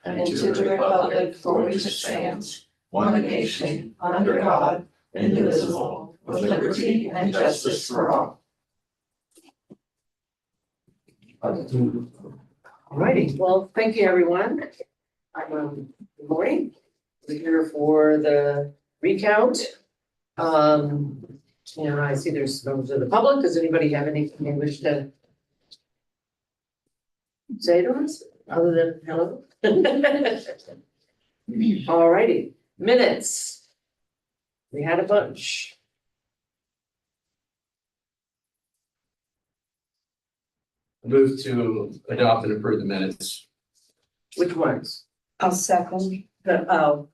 and to the republic for which it stands, one nation, under God, indivisible, with liberty and justice for all. Alrighty, well, thank you, everyone. Good morning. We're here for the recount. And I see there's members of the public. Does anybody have anything they wish to say to us other than hello? Alrighty, minutes. We had a bunch. Move to adopt and approve the minutes. Which ones? I'll second the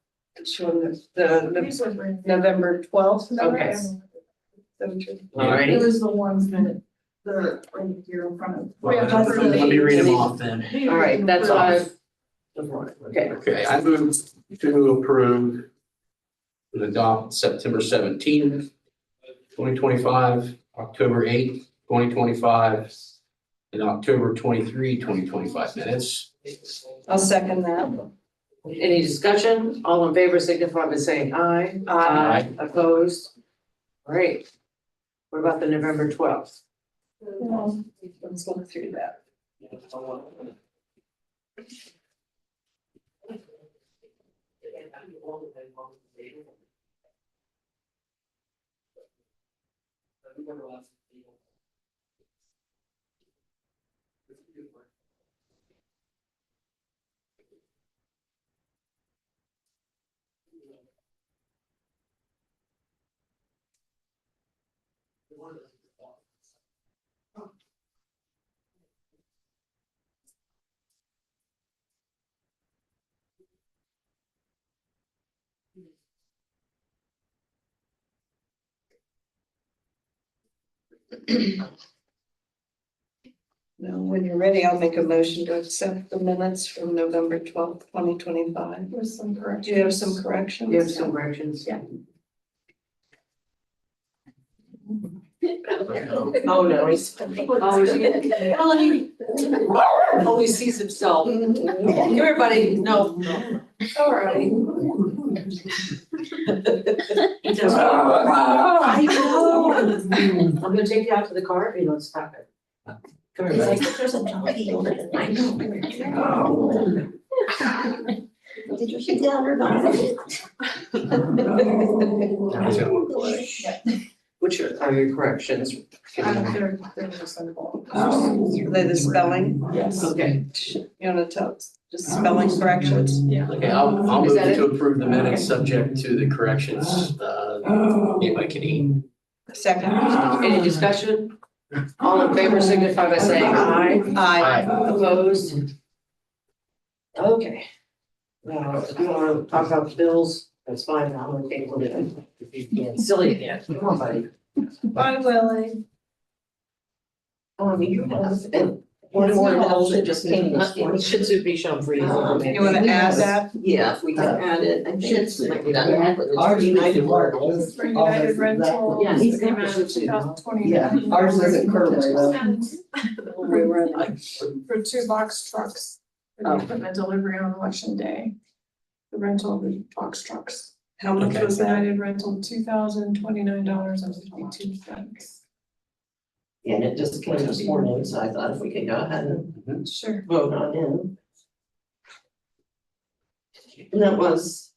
November 12th. Okay. It Alrighty, was the ones that the right here in front of. Let me read them off then. alright, that's what I've. Okay, Okay, I move to approve and adopt September 17th, 2025, October 8th, 2025, and October 23, 2025 minutes. I'll second that. any discussion? All in favor signify by saying aye. Aye. Opposed? Alright. What about the November 12th? Let's look through that. Now, when you're ready, I'll make a motion to accept the minutes from November 12th, 2025. With some corrections. Do you have some corrections? You have some corrections? Yeah. Oh, no, he's. Always sees himself. Come here, buddy. No. All right. He does. I know. I'm gonna take you out to the car, you know, stop it. Come here, buddy. There's a doggy over there. I know. Did you hit down or not? Which are your corrections? They're just simple. Are they the spelling? Yes. Okay, You wanna tell us, just spelling corrections? Yeah. Okay, I'll Is move that to approve the minutes subject to the corrections made by Kenny. Second. any discussion? All in favor signify by saying aye. Aye. Opposed? Okay. Now, if you wanna talk about the bills, that's fine, I'm gonna take a little bit. Silly again, come on, buddy. Bye, Willie. You have, one more bills that just came this morning. Shih Tzu be shown for you. You wanna add that? Yeah, if we can add it, I think it's Might be done. done. Ours United Rental. For United Rental. Yeah, he's the got amount the of two. $20,000. Ours isn't current though. For 2 box trucks, for the equipment delivery on election day. The rental of the box trucks. How much Okay. was that? United Rental, $2,029.52. And it just came this morning, so I thought if we could go ahead and Sure. vote on it. And that was,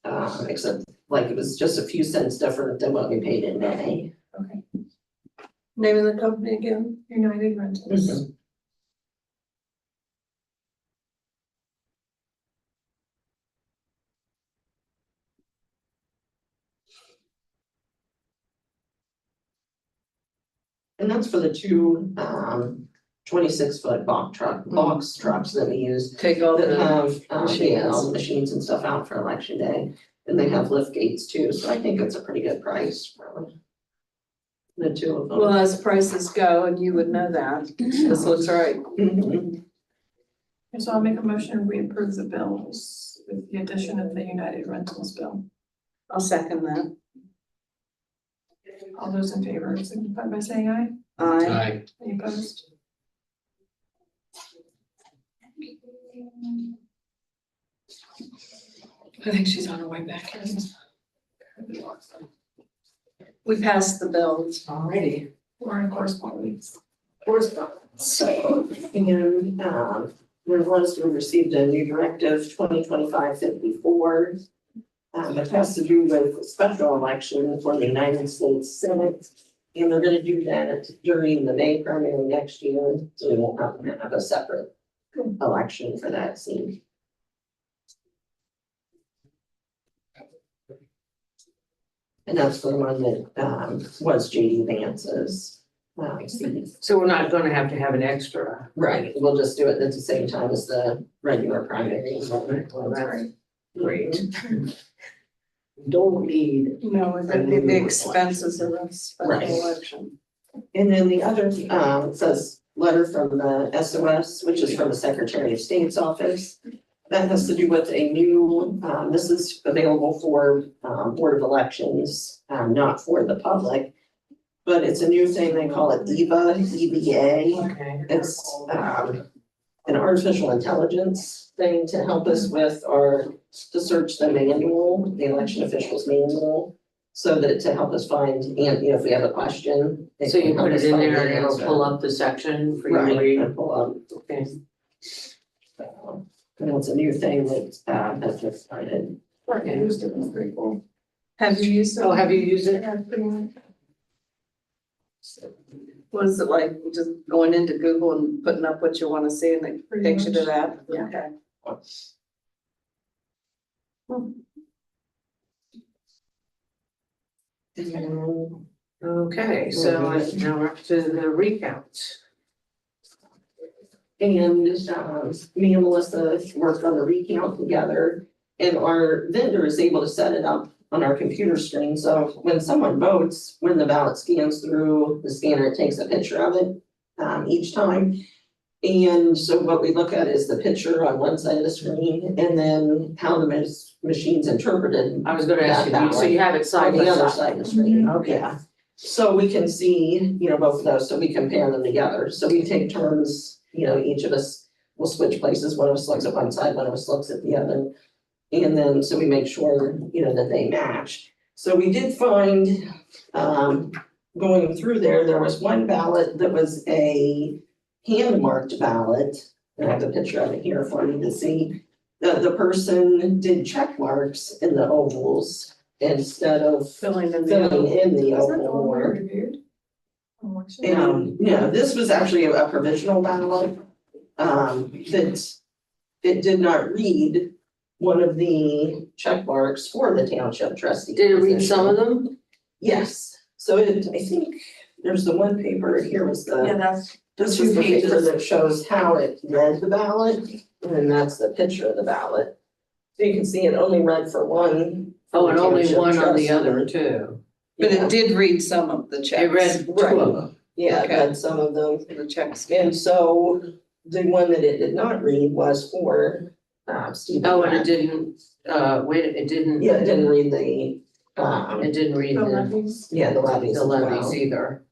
except like it was just a few cents different than what we paid in May. Okay. Name of the company again? United Rentals. Mhm. And that's for the two 26-foot box trucks that we use Take all that the, have machines. all the machines and stuff out for election day. And they have lift gates too, so I think it's a pretty good price for the two of them. well, as prices go, and you would know that, this looks right. Mhm. And so I'll make a motion, we approve the bills with the addition of the United Rentals bill. I'll second that. All those in favor signify by saying aye. Aye. Aye. Any opposed? I think she's on her way back in. We passed the bills, Alrighty. we're in correspondence. So, and, we received a new directive 2025-54. It has to do with a special election for the United States Senate. And they're gonna do that during the May primary next year, so we won't have a separate election for that seat. And that's the one that, was JD Vance's, seat. So we're not gonna have to have an extra. Right, we'll just do it at the same time as the regular primary. Well, that's great. Don't need, No, it'd be the expenses of a special Right. election. And then the other, it says letter from the SOS, which is from the Secretary of State's office. That has to do with a new, this is available for, Board of Elections, not for the public. But it's a new thing, they call it EVA. okay. It's, an artificial intelligence thing to help us with to search the manual, the election officials manual. So that to help us find, and if we have a question. So you can help put it us in find there the and it'll answer. pull up the section for you to Right, read. and pull up. Okay. And it's a new thing that, has just started. I used it, it's pretty cool. Have you used it? Oh, have you used it? Yeah, pretty much. What is it like, just going into Google and putting up what you wanna see and it Pretty takes you to much. that? Yeah. Okay. Okay, so now we're up to the recount. And, me and Melissa worked on the recount together. And our vendor is able to set it up on our computer screen, so when someone votes, when the ballot scans through the scanner, it takes a picture of it, each time. And so what we look at is the picture on one side of the screen, and then how the machine's interpreted I was gonna ask you, so you have it on side the by other side? side of the screen. Okay. Yeah. So we can see, both of those, so we compare them together, so we take turns, each of us will switch places, one of us looks at one side, one of us looks at the other. And then, so we make sure, that they match. So we did find, going through there was one ballot that was a hand-marked ballot. And I have a picture of it here for you to see. The person did check marks in the ovals instead of Filling in filling the. in the Is that the oval one we more. reviewed? I'm watching. And, this was actually a provisional ballot, that it did not read one of the check marks for the township trustee. Did it read position. some of them? Yes, so I think there's the one paper, here was Yeah, the, that's. this was the paper that shows how it read the ballot, and that's the picture of the ballot. So you can see it only read for one. Oh, and only township one on the trustee. other too. But Yeah. it did read some of the checks. It read two of them. Yeah, it Okay. read some of them. The checks. And so the one that it did not read was for Stephen. Oh, and it Pratt. didn't, it didn't. Yeah, it didn't read the, It didn't read The the levies. the levies as levies well. either.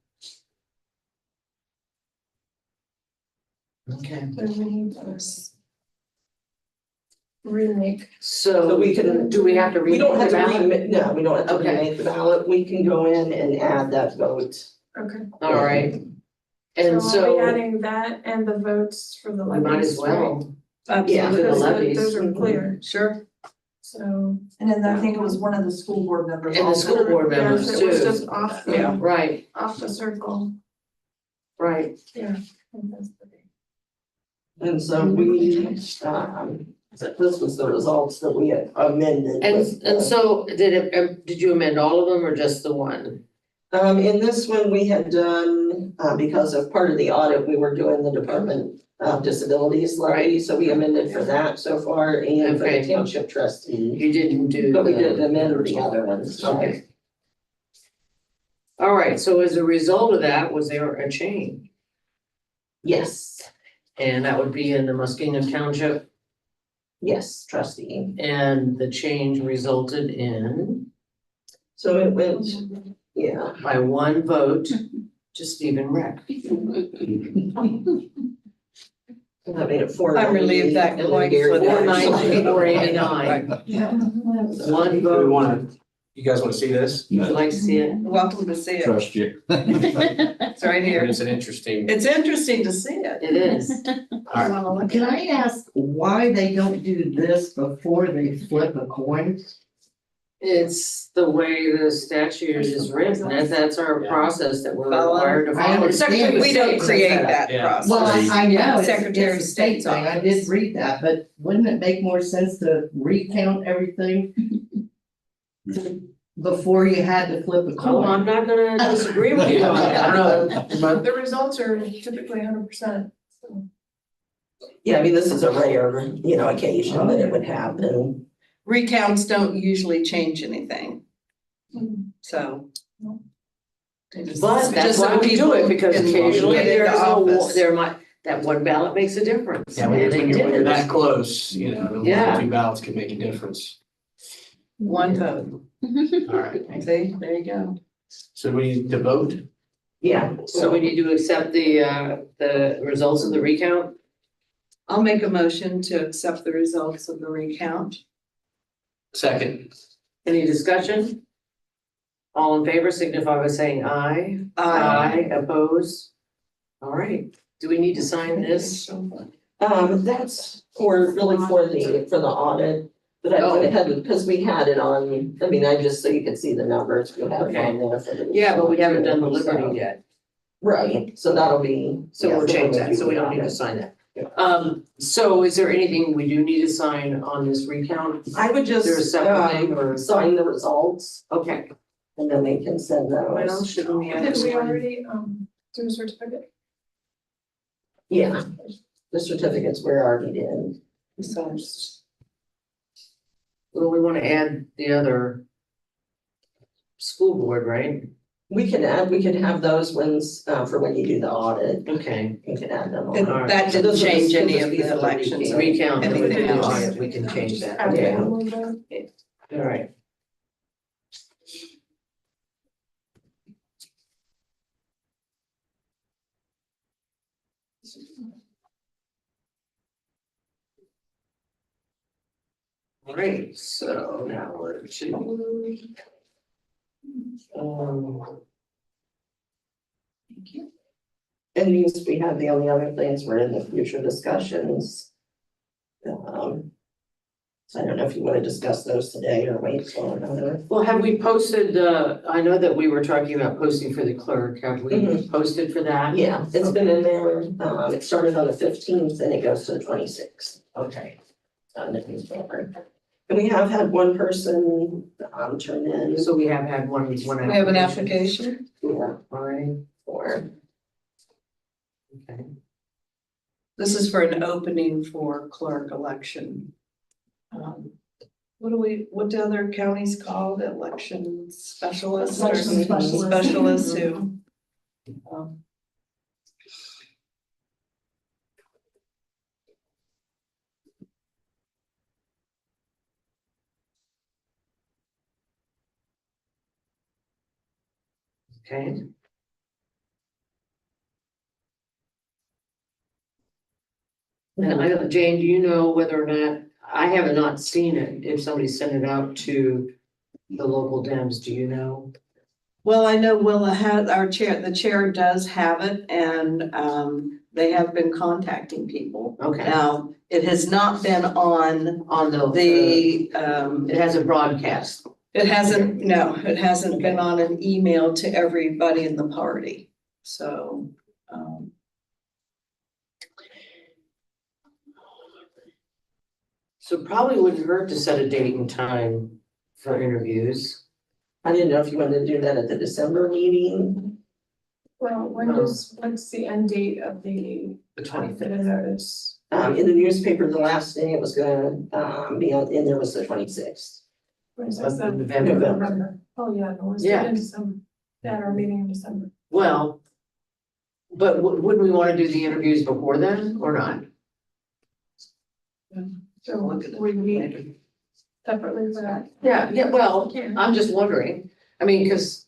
Okay, So we need to remake. So so we can, do we have to read we don't have the to ballot? no, we don't have to Okay. remake the ballot, we can go in and add that vote. Okay. All right, and I'll be so adding that and the votes for the we levies. might as well. Yeah. Absolutely. The levies. Those are clear, Sure. so. And then I think it was one of the school board members. And the also. school board members Yes, it was too. just off Yeah. the, Right, off the circle, right. yeah. I think that's the thing. And so we, this was the results that we had amended. with And the- so did you amend all of them or just the one? In this one, we had done, because of part of the audit, we were doing the Department of Disabilities levy, so we amended for that so far and for the Okay. township trustee. You didn't do. But we the- did amend the other ones. Okay. All right, so as a result of that, was there a change? Yes, And that would be in the Muskingum Township, yes, trustee. and the change resulted in, So it went, yeah, by one vote, to Stephen Reck. I made it 490. I'm relieved that and then quite Gary for that. Marshall. 490, 489. Yeah. One Do we vote. wanna, you guys wanna see this? Would you like to see it? Welcome to see it. Trust you. It's right here. It's an interesting. It's interesting to see it. It is. All right. Can I ask why they don't do this before they flip a coin? It's the way the statute is written, that's our Yeah. process that we're Follow. required to I follow. understand. Secretary of We don't State create sets that Yeah. process. Well, I know it's Secretary it's of a state State's thing, I office. did read that, but wouldn't it make more sense to recount everything? Before you had to flip a Oh, I'm coin? not gonna disagree with you on that. I don't know, but The results are typically 100%. Yeah, I mean, this is a rare, occasion that it would happen. Recounts don't usually change anything, so. But that's why we do it, because occasionally Get into there is office. there might, that one ballot makes a difference. yeah, when And you're, it when you're did. that close, you know, the one Yeah. or two ballots can make a difference. One vote. All right, See, there you go. so we need to vote. Yeah. So we need to accept the results of the recount? I'll make a motion to accept the results of the recount. Second, Any discussion? All in favor signify by saying aye. Oppose? All right, do we need to sign this? That's really for the audit, but I went ahead, because we had it on, just so you could see the numbers, we have it on there for the. Yeah, but we haven't done the Liberty yet, Right, so that'll be. so we'll yeah, change we'll that, so we don't need to sign that. So is there anything we do need to sign on this recount? I would just, Is there a separate thing or? sign the results, Okay, and then they can send well, those. shouldn't we have Did this we one? already, do a certificate? Yeah, the certificates were already in. Well, we want to add the other school board, right? We could have those ones, for when you do the audit, Okay. you can add them And on. that So didn't this will change just- any this of will be the for elections. Recount, and we Anything can, else? we can change that. Add Okay. that a little bit. All right. All right, so now we're to. And these, we have the only other things were in the future discussions. So I don't know if you want to discuss those today or wait till another. Well, have we posted, I know that we were talking about posting for the clerk, have we posted for that? Yeah, it's been in there, it started on the 15th and it goes to the 26th. Okay, On the newspaper. And we have had one person, turn in. so we have had one. We have an application. Yeah, All right, for, okay. This is for an opening for clerk election. What do other counties call it? Election specialists or Election specialist. specialists who? Okay. And Jane, do you know whether or not, I have not seen it, if somebody sent it out to the local Dems, do you know? Well, I know Willa has, the chair does have it and they have been contacting people. Okay, Now, it has not been on on the, the it has a broadcast. it hasn't been on an email to everybody in the party, so. So probably wouldn't hurt to set a date and time for interviews. I didn't know if you wanted to do that at the December meeting. Well, what's the end date of the? the The notice? In the newspaper, the last day it was gonna, be on, in there was the 26th. What is that? November. November. Oh, yeah, no, it's Yeah. in December. At our meeting in December. Well, but wouldn't we want to do the interviews before then or not? So we meet separately for that. Yeah, well, Yeah. I'm just wondering, I mean, because,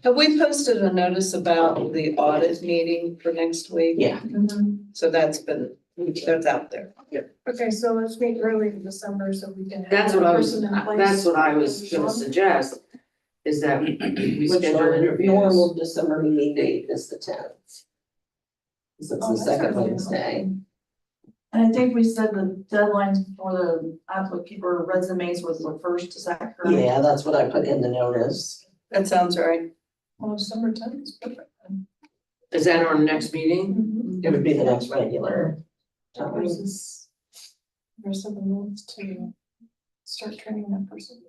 Have we posted a notice about the audit meeting for next week? Yeah, Mhm. So that's out there. Okay, so let's meet early in December so we can have That's that what I was, person in place. that's what I was gonna suggest, is that we Which schedule our interviews. normal December meeting date is the 10th. Since it's Oh, the that's second gonna be Wednesday. And I think we said the deadlines for the applicant or resumes was the first, is that correct? Yeah, that's what I put in the notice. That sounds right. Well, December 10th is perfect then. Is that our next meeting? Mhm. It would be the next regular That time. gives us the rest of the month to start training that person.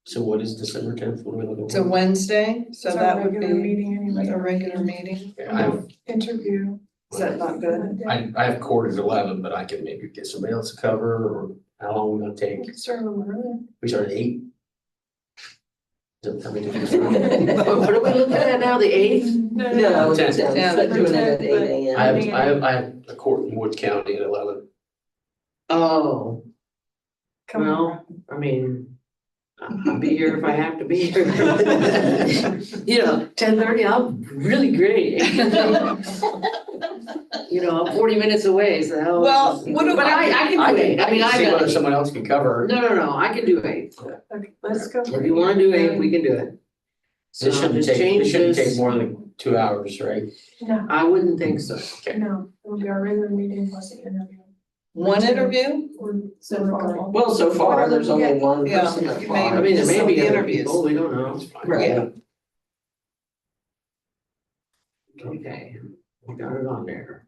So what is December 10th? What are we looking It's a for? Wednesday, so It's our that would regular be meeting anyway. a regular meeting. Yeah, Interview. Is that not good? I have court at 11, but I can maybe get somebody else to cover, or how long will it We take? can start a little earlier. We start at 8? Don't tell me to do What are we looking at now, the 8th? No, the 10th. 10th, but doing it at 8 I AM. have a court in Wood County at 11. Oh, Come well, on. I mean, I'll be here if I have to be here. 10:30, I'm really great. I'm 40 minutes away, so. Well, what do But I can do 8, I mean, I see whether got, someone else can cover. no, I can do 8. Okay, let's go. If you wanna do 8, we can do it. So It shouldn't just take, it change shouldn't take this. more than 2 hours, right? No, I wouldn't think so. no, it will be our regular meeting plus the interview. One interview? Or So far. Well, so far, there's only one Yeah, person that maybe. I applied. mean, there Just may some be other interviews. people, we don't know. That's fine. Right. Okay, we got it on there.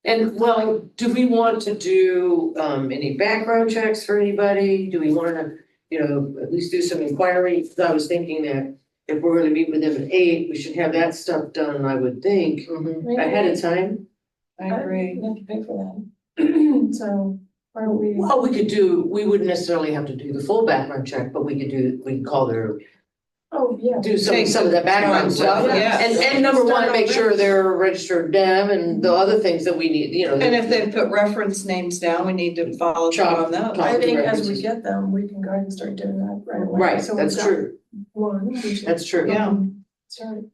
And well, do we want to do any background checks for anybody? Do we wanna, at least do some inquiry? 'Cause I was thinking that if we're gonna meet with them at 8, we should have that stuff done, I would think, ahead of time. I agree. We have to pay for that. So, why don't we? Well, we wouldn't necessarily have to do the full background check, but we could call Oh, yeah. do Take some of the background stuff. Yeah. And number one, make sure they're a registered dem and the other things that we need, And if they put reference names down, we need to follow through on those. I think as references. we get them, we can go ahead and start doing that right away. Right, So that's we've got true, one, we should. that's true. Yeah. Start.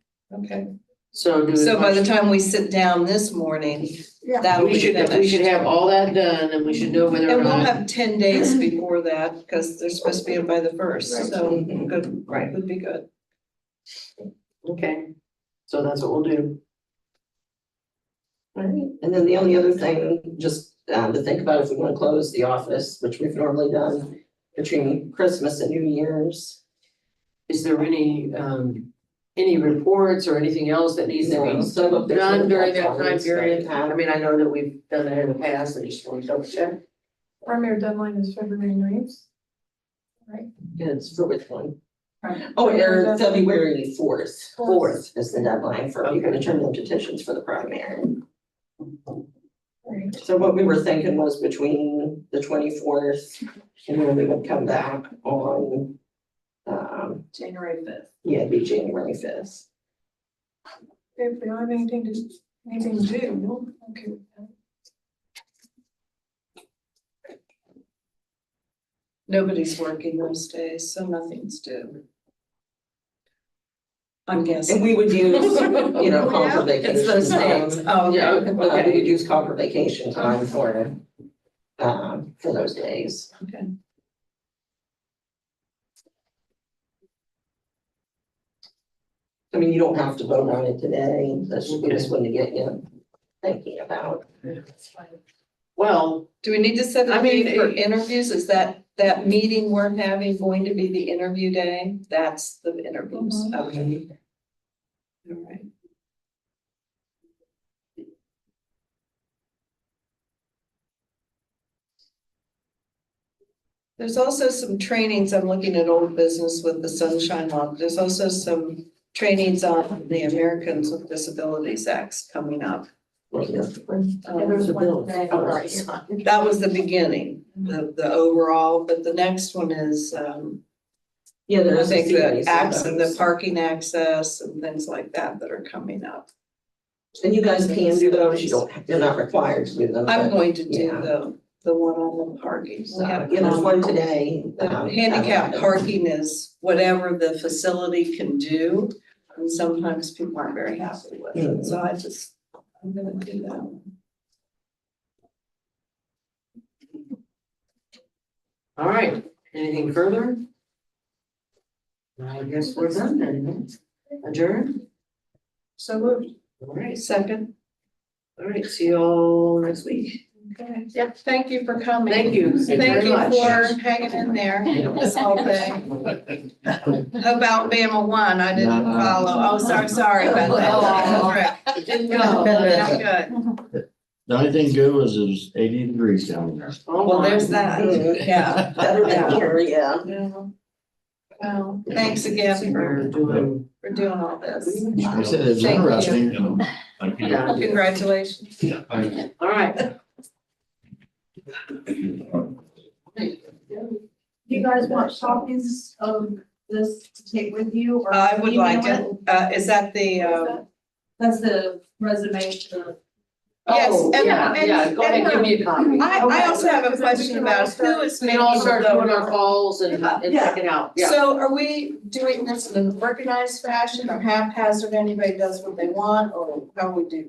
Okay. So do. So by the time we sit down this morning, Yeah. that'll We be should finished. have all that done and we should know whether or And we'll not. have 10 days before that, because they're supposed to be in by the 1st, Right. so good, Right. would be good. Okay, so that's what we'll do. Right, and then the only other thing, just to think about if we wanna close the office, which we've normally done between Christmas and New Year's. Is there any reports or anything else that needs to No, be so look, there's done no during that time deadlines, period? but, I mean, I know that we've done that in the past, I just want to double check. Primary deadline is February 9th. Right. It's for which one? Right. Oh, or February 4th. Fourth. Is the deadline for people to turn in petitions for the primary. Right. So what we were thinking was between the 24th and then we would come back on, January 5th. yeah, it'd be January 5th. If we don't have anything to do, okay with that. Nobody's working those days, so nothing's due. I'm And guessing. we would use, Concord vacation. It's those time. days. Oh, Yeah, okay. we could use Concord vacation time for those days. Okay. I mean, you don't have to vote on it today, that's just one to get you thinking about. Well, Do we need to set I a mean, date for interviews? Is that meeting we're having going to be the interview day? That's the interviews, Mhm. okay. All right. There's also some trainings, I'm looking at old business with the sunshine law. There's also some trainings on the Americans with Disabilities Acts coming up. Yeah, there's one today. Oh, Right. That was the beginning, the overall, but the next one is, Yeah, I there's a think series the of access, the those. parking access and things like that that are coming up. And you guys can do those, you're not required to do them. I'm but- going to do yeah. the one on the parking. We have, You know, one today. handicap parking is whatever the facility can do, and sometimes people aren't very happy with it, so I'm gonna do that. All right, anything further? I guess we're done then. Adjourn? So moved. All right, Second, all right, see you all next week. okay, yep, thank you for coming. Thank you Thank very you much. for hanging in there this whole thing. About Bama one, I didn't follow. Oh, sorry about that. It didn't go. Yeah, good. The only thing good was it was 80 degrees down there. Oh, Well, my. there's that, yeah. Better than here, yeah. Yeah. Well, thanks again We're doing, for doing all this. I said it was Thank you. interesting. yeah, Congratulations. all right. Do you guys want copies of this to take with you or? I would like email it. Is that the, That's the resume to. yes, Oh, and- yeah, yeah, go ahead, give me a copy. I also have a question about who is We making can all start doing our the. calls and checking out, yeah. So are we doing this in an organized fashion or haphazard? Anybody does what they want, or how we do?